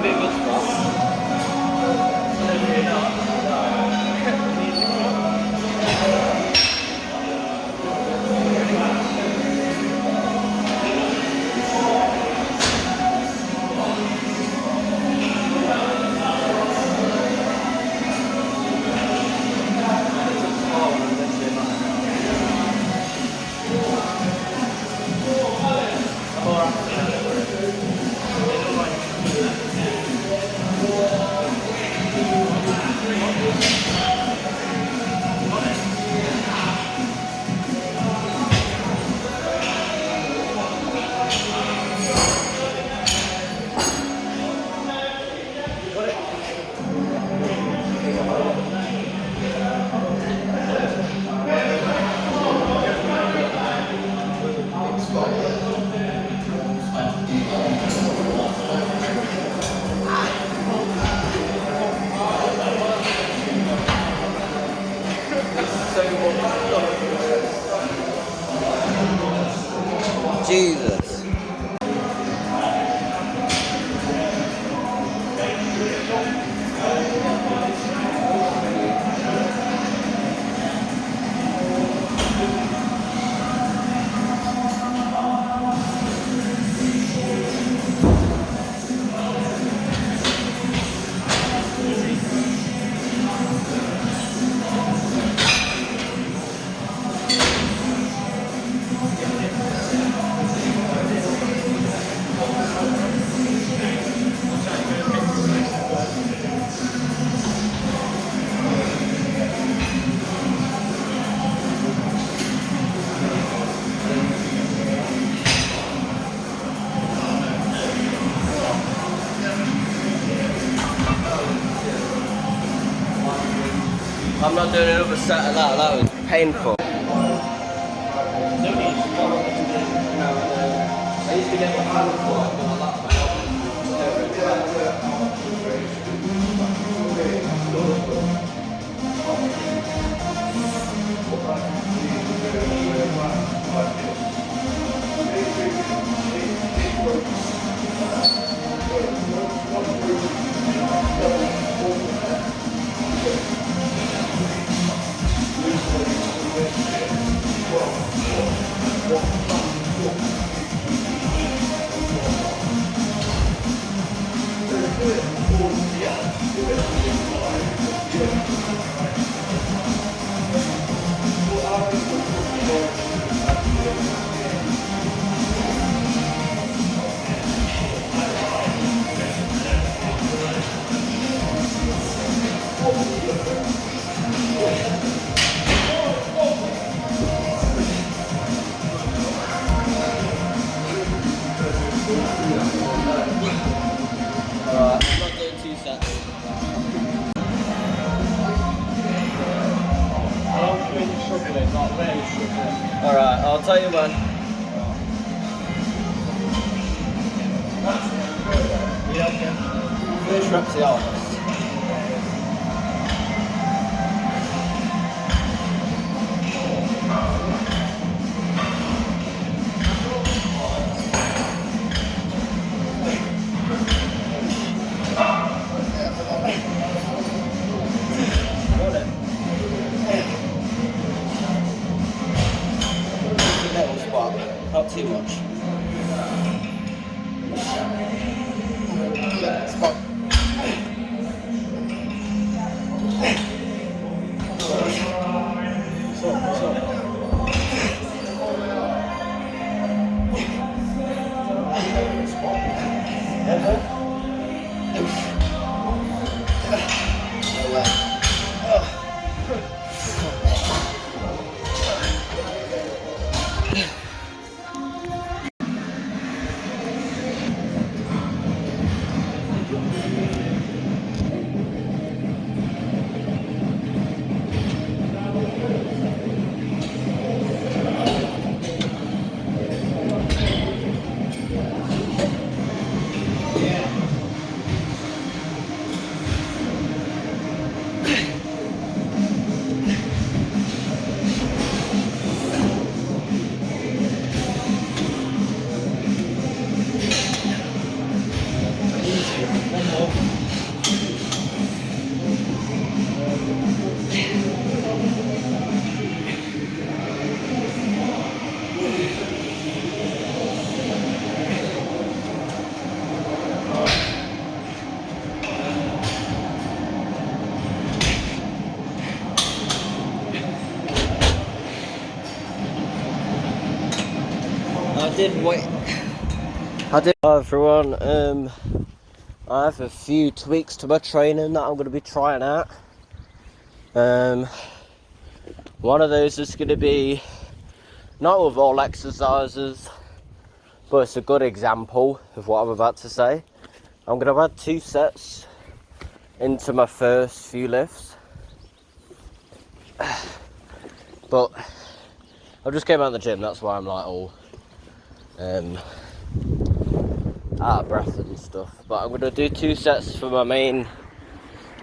be a good spot. Jesus. I'm not doing another set of that was painful. I used to get my hand for it, but Alright, I'm not doing 2 sets. Alright, I'll tell you when. Finish reps the arms. Not too much. Spot. Yeah. did wait. I did. Hi everyone. I have a few tweaks to my training that I'm going to be trying out. One of those is going to be not with all exercises, but it's a good example of what I'm about to say. I'm going to add 2 sets into my first few lifts. But I just came out of the gym, that's why I'm like all out of breath and stuff. But I'm going to do 2 sets for my main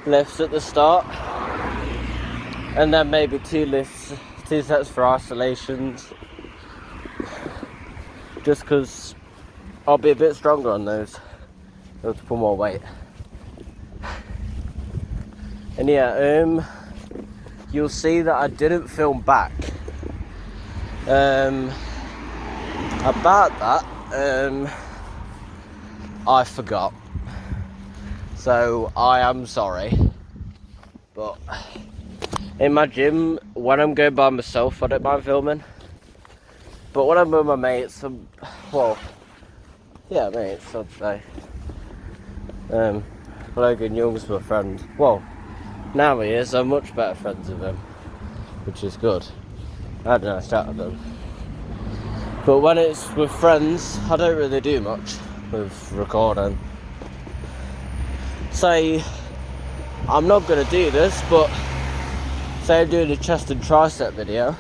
lifts at the start, and then maybe 2 sets for isolations, just because I'll be a bit stronger on those, able to pull more weight. And yeah, you'll see that I didn't film back about that. I forgot, so I am sorry. But in my gym, when I'm going by myself, I don't mind filming. But when I'm with my mates, mates, I'd say. Logan Young's my friend. Well, now he is. I'm much better friends with him, which is good. I had a nice chat with him. But when it's with friends, I don't really do much with recording. Say, I'm not going to do this, but say I'm doing a chest and tricep video,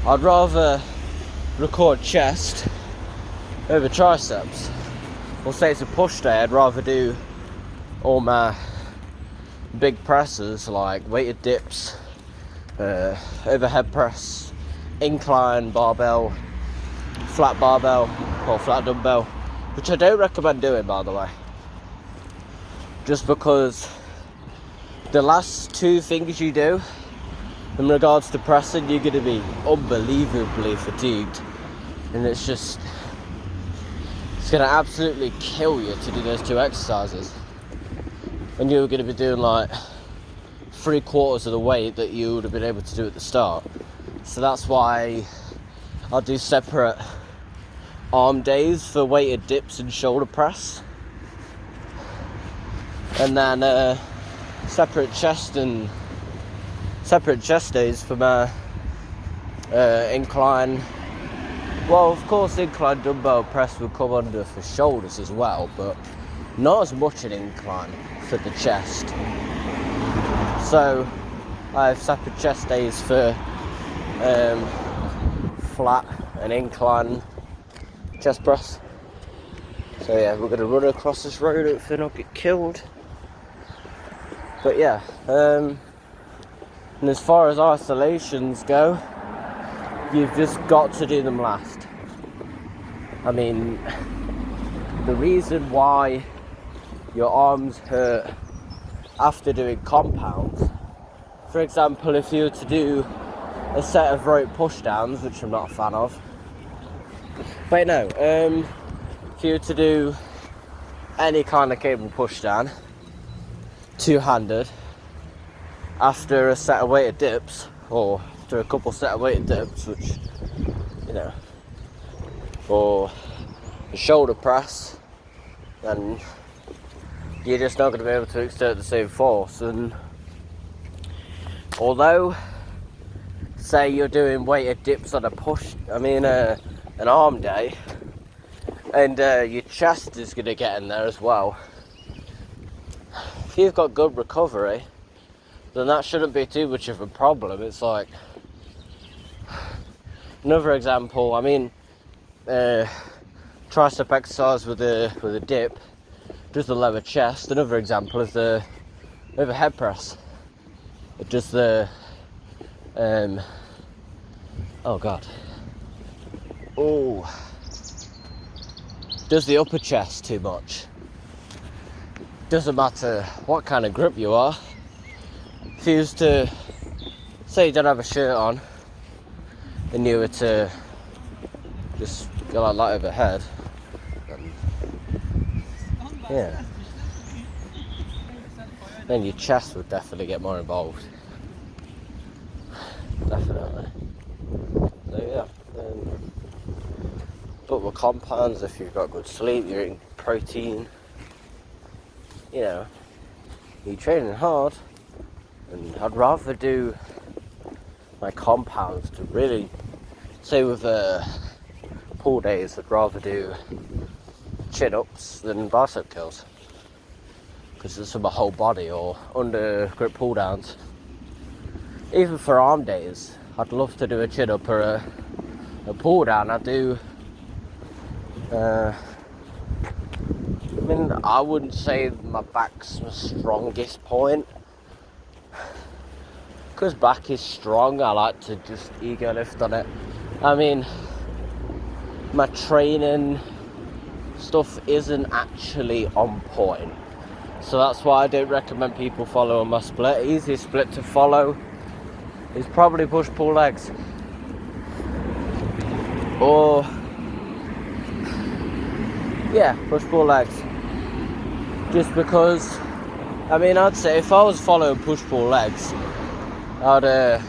I'd rather record chest over triceps. Or say it's a push day, I'd rather do all my big presses like weighted dips, overhead press, incline barbell, flat barbell or flat dumbbell, which I don't recommend doing, by the way, just because the last 2 things you do in regards to pressing, you're going to be unbelievably fatigued, and it's going to absolutely kill you to do those 2 exercises, and you're going to be doing like 3/4 of the weight that you would have been able to do at the start. So that's why I'll do separate arm days for weighted dips and shoulder press, and then separate chest days for my incline. Well, of course, incline dumbbell press will come under for shoulders as well, but not as much an incline for the chest. So I have separate chest days for flat and incline chest press. So yeah, we're going to run across this road if they not get killed. But yeah, and as far as isolations go, you've just got to do them last. I mean, the reason why your arms hurt after doing compounds, for example, if you were to do a set of rope push downs, which I'm not a fan of, but no, if you were to do any kind of cable push down, 2-handed, after a set of weighted dips, or after a couple set of weighted dips, which, you know, or a shoulder press, then you're just not going to be able to exert the same force. And although, say you're doing weighted dips on an arm day, and your chest is going to get in there as well, if you've got good recovery, then that shouldn't be too much of a problem. It's like, another example, tricep exercise with a dip, does the lower chest. Another example is the overhead press. It does the, does the upper chest too much. Doesn't matter what kind of grip you are. If you used to, say you don't have a shirt on, and you were to just go like that overhead, yeah, then your chest would definitely get more involved. Definitely. So yeah, But with compounds, if you've got good sleep, you're eating protein, you know, you're training hard. And I'd rather do my compounds to really, say with pull days, I'd rather do chin-ups than bicep curls. Because it's for my whole body, or under grip pull downs. Even for arm days, I'd love to do a chin-up or a pull down. I do, I wouldn't say my back's my strongest point. Because back is strong, I like to just ego lift on it. I mean, my training stuff isn't actually on point. So that's why I don't recommend people following my split. Easiest split to follow is probably push-pull legs. Or, yeah, push-pull legs. Just because, I mean, I'd say if I was following push-pull legs, I'd,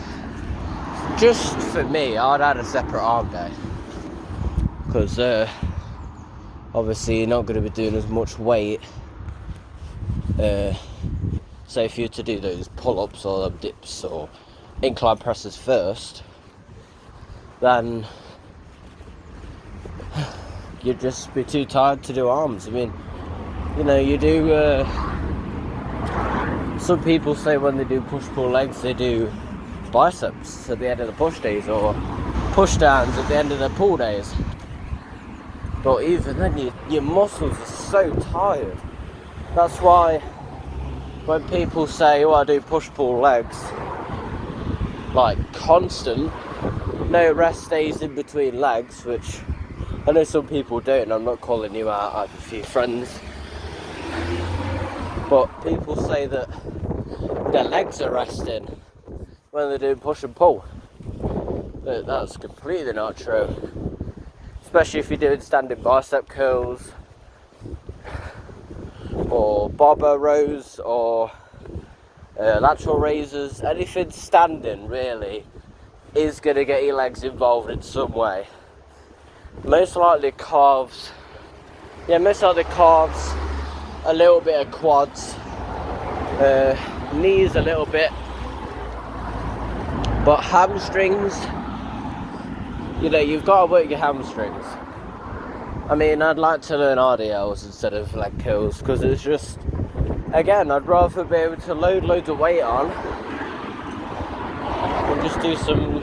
just for me, I'd add a separate arm day. Because, obviously you're not going to be doing as much weight. Say if you were to do those pull-ups or dips or incline presses first, then you'd just be too tired to do arms. I mean, you know, you do, some people say when they do push-pull legs, they do biceps at the end of the push days or push downs at the end of the pull days. But even then, your muscles are so tired. That's why when people say, oh, I do push-pull legs, like constant, no rest days in between legs, which I know some people don't, and I'm not calling you out, I have a few friends. But people say that their legs are resting when they're doing push and pull. But that's completely not true. Especially if you're doing standing bicep curls, or barbell rows, or lateral raises. Anything standing really is going to get your legs involved in some way. Most likely calves, a little bit of quads, knees a little bit, but hamstrings, you know, you've got to work your hamstrings. I mean, I'd like to learn RDLs instead of leg curls, because it's just, again, I'd rather be able to load loads of weight on and just do some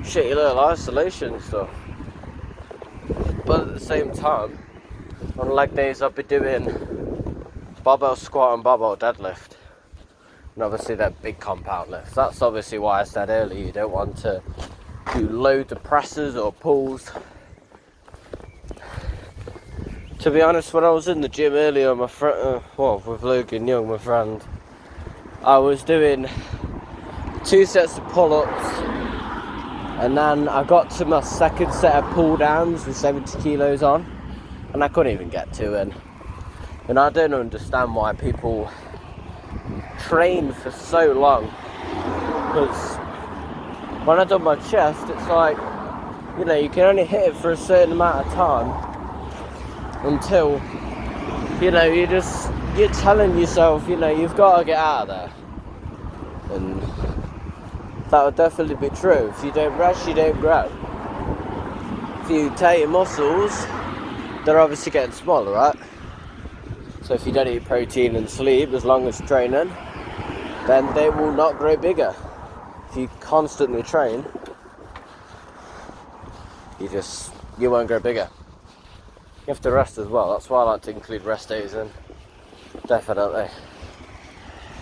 shitty little isolation stuff. But at the same time, on leg days I'll be doing barbell squat and barbell deadlift. And obviously they're big compound lifts. That's obviously why I said earlier you don't want to do loads of presses or pulls. To be honest, when I was in the gym earlier, with Logan Young, my friend, I was doing 2 sets of pull-ups, and then I got to my second set of pull-downs with 70 kilos on, and I couldn't even get to it. And I don't understand why people train for so long, because when I done my chest, it's like, you know, you can only hit it for a certain amount of time until, you know, you're telling yourself, you know, you've got to get out of there. And that would definitely be true. If you don't rest, you don't grow. If you tear your muscles, they're obviously getting smaller, right? So if you don't eat protein and sleep as long as training, then they will not grow bigger. If you constantly train, you won't grow bigger. You have to rest as well. That's why I like to include rest days in. Definitely.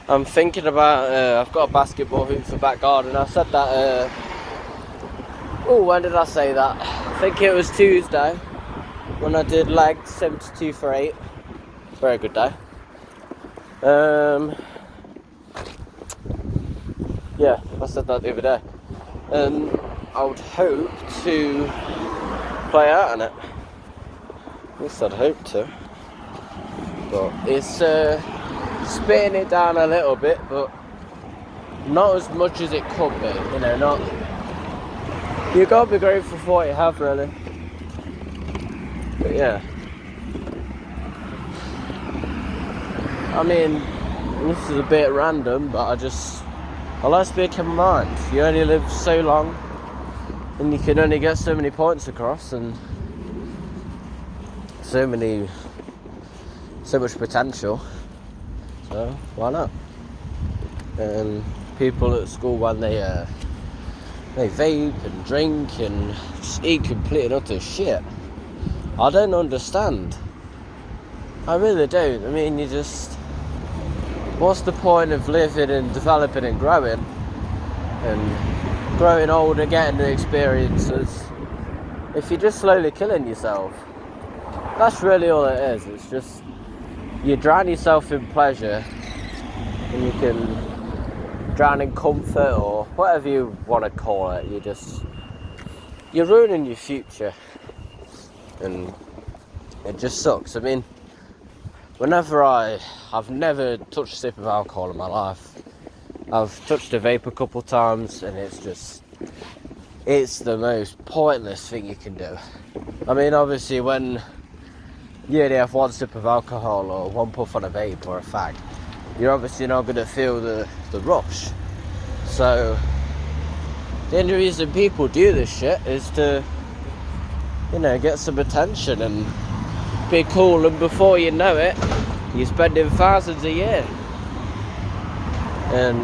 I'm thinking about, I've got a basketball hoop for back garden. I said that, when did I say that? I think it was Tuesday when I did legs 72 for 8. Very good day. Yeah, I said that the other day. And I would hope to play out on it. At least I'd hope to. But it's spitting it down a little bit, but not as much as it could be. You know, not. You gotta be grateful for what you have, really. But yeah, I mean, this is a bit random, but I like speaking my mind. You only live so long, and you can only get so many points across, and so much potential. So why not? People at school, when they vape and drink and just eat complete and utter shit, I don't understand. I really don't. I mean, what's the point of living and developing and growing older, getting the experiences, if you're just slowly killing yourself? That's really all it is. It's just, you drown yourself in pleasure, and you can drown in comfort, or whatever you want to call it. You're ruining your future, and it just sucks. I mean, I've never touched a sip of alcohol in my life. I've touched a vape a couple times, and it's the most pointless thing you can do. I mean, obviously, when you only have one sip of alcohol or one puff on a vape or a fag, you're obviously not going to feel the rush. So the only reason people do this shit is to, get some attention and be cool, and before you know it, you're spending thousands a year, and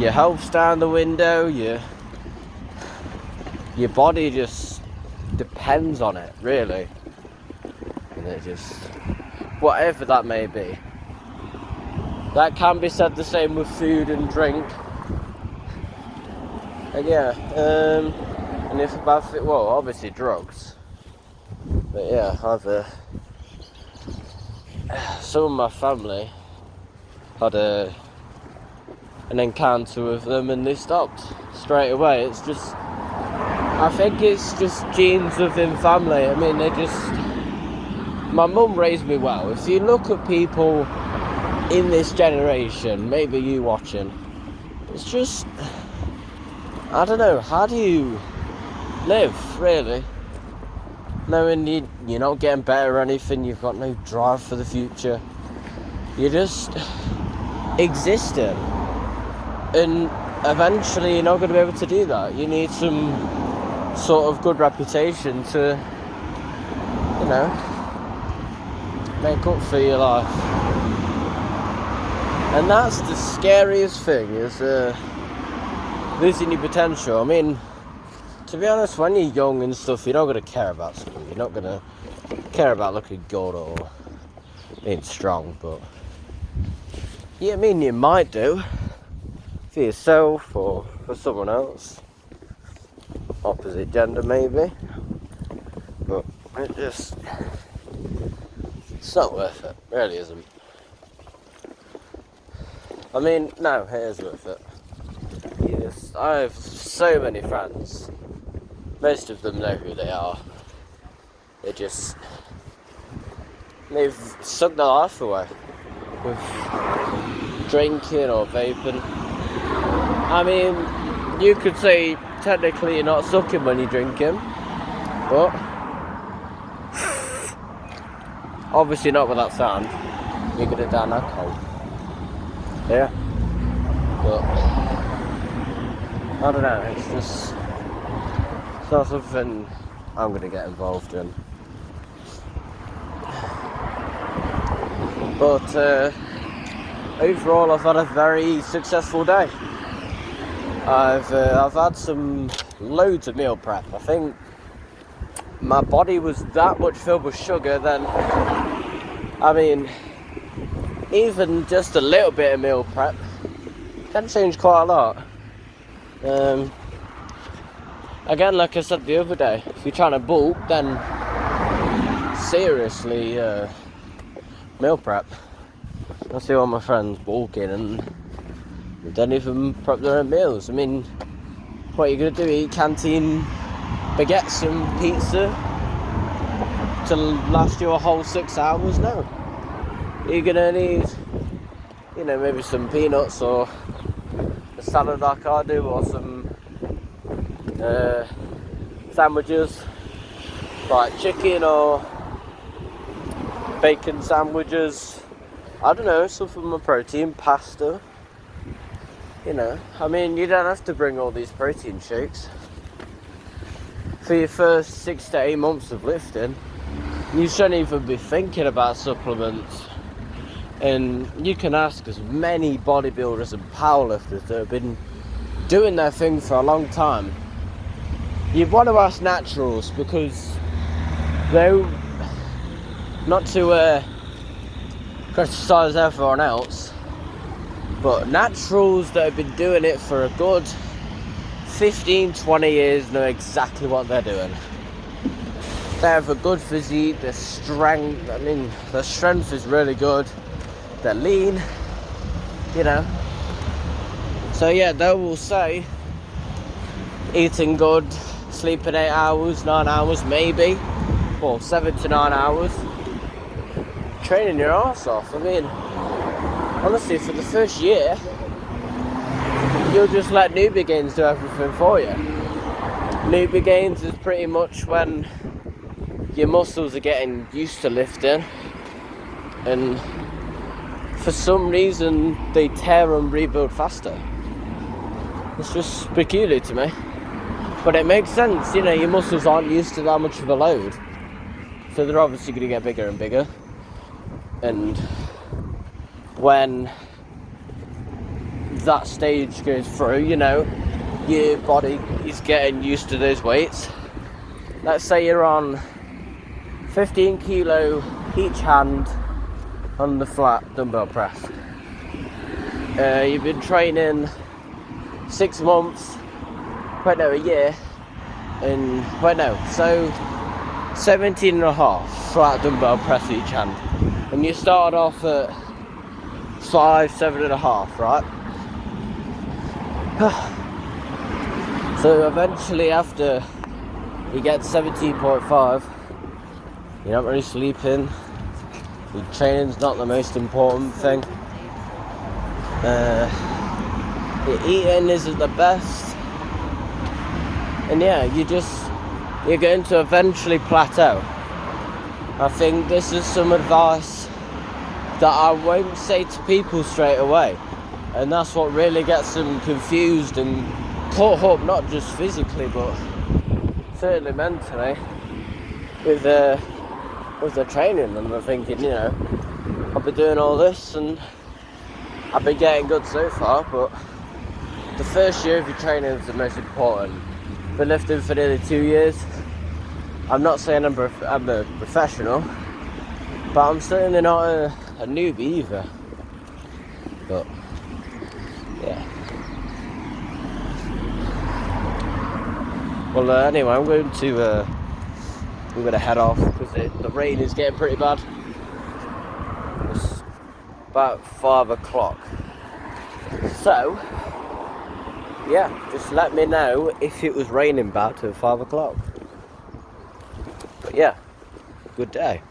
your health's down the window, your body just depends on it, really. And it just, whatever that may be. That can be said the same with food and drink. And yeah, and if about it, well, obviously drugs. But yeah, some of my family had an encounter with them, and they stopped straight away. I think it's just genes within family. I mean, my mum raised me well. If you look at people in this generation, maybe you watching, it's just, I don't know, how do you live, really? Knowing you're not getting better or anything, you've got no drive for the future. You're just existing. And eventually you're not going to be able to do that. You need some sort of good reputation to, make up for your life. And that's the scariest thing, is losing your potential. I mean, to be honest, when you're young and stuff, you're not going to care about school. You're not going to care about looking good or being strong. But yeah, I mean, you might do for yourself or for someone else, opposite gender maybe. But it's not worth it. It really isn't. I mean, no, it is worth it. Yes, I have so many friends. Most of them know who they are. They've sucked their life away with drinking or vaping. I mean, you could say technically you're not sucking when you're drinking, but obviously not with that sound. You're gonna down alcohol. Yeah. But I don't know, it's not something I'm going to get involved in. But overall, I've had a very successful day. I've had loads of meal prep. I think my body was that much filled with sugar, then, I mean, even just a little bit of meal prep can change quite a lot. Again, like I said the other day, if you're trying to bulk, then seriously, meal prep. I see all my friends bulking and they don't even prep their own meals. I mean, what are you going to do? Eat canteen baguettes and pizza to last you a whole 6 hours? No. You're going to need, maybe some peanuts or a salad like I do, or some sandwiches, like chicken or bacon sandwiches. I don't know, some form of protein, pasta. You know, I mean, you don't have to bring all these protein shakes. For your first 6 to 8 months of lifting, you shouldn't even be thinking about supplements. And you can ask as many bodybuilders and powerlifters that have been doing their thing for a long time. You want to ask naturals, because though not to criticise everyone else, but naturals that have been doing it for a good 15-20 years know exactly what they're doing. They have a good physique, their strength is really good, they're lean, you know. So yeah, they will say eating good, sleeping 8 hours, 9 hours maybe, well 7 to 9 hours, training your arse off. I mean, honestly, for the first year, you'll just let newbie gains do everything for you. Newbie gains is pretty much when your muscles are getting used to lifting, and for some reason they tear and rebuild faster. It's just peculiar to me, but it makes sense. You know, your muscles aren't used to that much of a load, so they're obviously going to get bigger and bigger. And when that stage goes through, you know, your body is getting used to those weights. Let's say you're on 15 kilo each hand on the flat dumbbell press. You've been training 6 months, a year, so 17 and a half flat dumbbell press each hand. And you started off at 5, 7 and a half, right? So eventually, after you get 17.5, you're not really sleeping, your training's not the most important thing, your eating isn't the best, and yeah, you're going to eventually plateau. I think this is some advice that I won't say to people straight away, and that's what really gets them confused and caught up, not just physically but certainly mentally, with their training. And they're thinking, you know, I've been doing all this and I've been getting good so far, but the first year of your training is the most important. I've been lifting for nearly 2 years. I'm not saying I'm a professional, but I'm certainly not a newbie either. But yeah. Well, anyway, I'm going to head off because the rain is getting pretty bad. It's about 5 o'clock. So yeah, just let me know if it was raining bad at 5 o'clock. But yeah, good day.